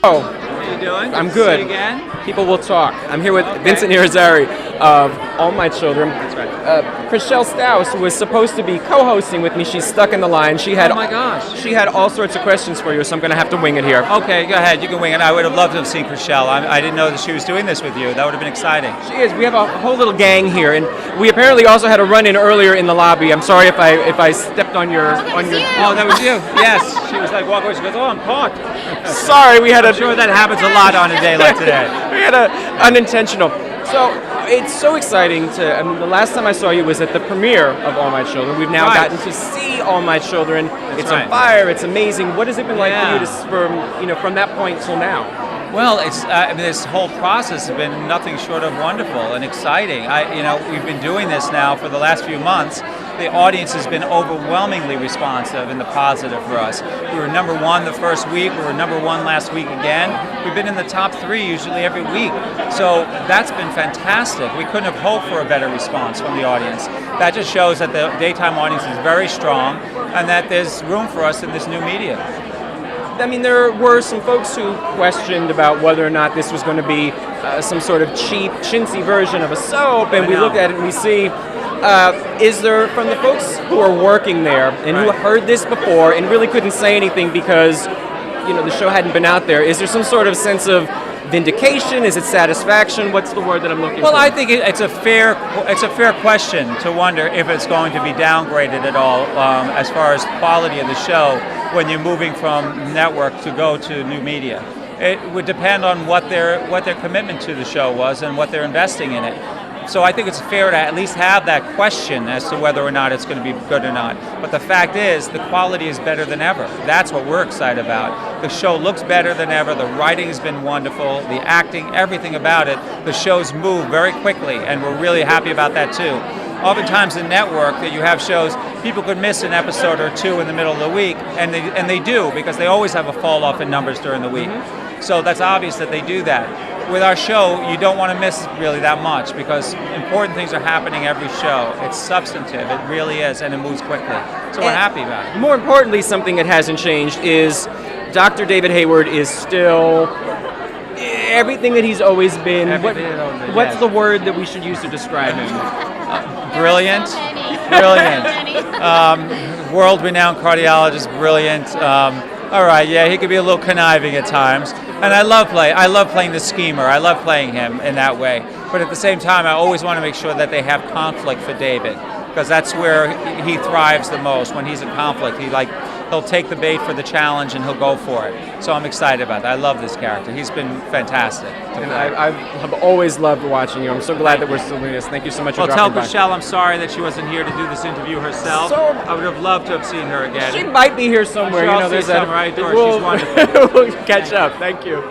Oh, How you doing? I'm to good. See you again. People will talk. I'm here with Vincent Irizarry of All My Children. That's right. Chriselle Staus was supposed to be co-hosting with me. She's stuck in the line. She had Oh my gosh. She had all sorts of questions for you, so I'm going to have to wing it here. Okay, go ahead. You can wing it. I would have loved to have seen Chriselle. I didn't know that she was doing this with you. That would have been exciting. She is. We have a whole little gang here, and we apparently also had a run-in earlier in the lobby. I'm sorry if I stepped on your Oh, that was you. Yes. She was like walking away. She goes, "Oh, I'm caught." Sorry, we had I'm sure that happens a lot on a day like today. We had a unintentional. So it's so exciting to. I mean, the last time I saw you was at the premiere of All My Children. We've now Right. gotten to see All My Children. It's right. on fire. It's amazing. What has it been like Yeah. for you to, from that point till now? Well, it's this whole process has been nothing short of wonderful and exciting. We've been doing this now for the last few months. The audience has been overwhelmingly responsive and the positive for us. We were number one the first week. We were number one last week again. We've been in the top 3 usually every week. So that's been fantastic. We couldn't have hoped for a better response from the audience. That just shows that the daytime audience is very strong and that there's room for us in this new media. I mean, there were some folks who questioned about whether or not this was going to be some sort of cheap, chintzy version of a soap, and we look at it and we see, is there, from the folks who are working there and who heard this before and really couldn't say anything because, the show hadn't been out there, is there some sort of sense of vindication? Is it satisfaction? What's the word that I'm looking for? Well, I think it's a fair question to wonder if it's going to be downgraded at all as far as quality of the show when you're moving from network to go to new media. It would depend on what their commitment to the show was and what they're investing in it. So I think it's fair to at least have that question as to whether or not it's going to be good or not. But the fact is, the quality is better than ever. That's what we're excited about. The show looks better than ever. The writing has been wonderful. The acting, everything about it. The shows move very quickly, and we're really happy about that too. Oftentimes in network that you have shows, people could miss an episode or two in the middle of the week, and they do, because they always have a fall off in numbers during the week. So that's obvious that they do that. With our show, you don't want to miss really that much because important things are happening every show. It's substantive, it really is, and it moves quickly. So we're happy about it. More importantly, something that hasn't changed is Dr. David Hayward is still everything that he's always been. What's the word that we should use to describe him? Brilliant. World-renowned cardiologist, brilliant. All right, yeah, he could be a little conniving at times. And I love playing the schemer. I love playing him in that way. But at the same time, I always want to make sure that they have conflict for David, because that's where he thrives the most. When he's in conflict, he'll take the bait for the challenge and he'll go for it. So I'm excited about that. I love this character. He's been fantastic. And I have always loved watching you. I'm so glad that we're still doing this. Thank you so much for dropping by. Well, tell Chriselle I'm sorry that she wasn't here to do this interview herself. So, I would have loved to have seen her again. She might be here somewhere. I'm sure I'll see there's some right door. She's wonderful. We'll catch up. Thank you.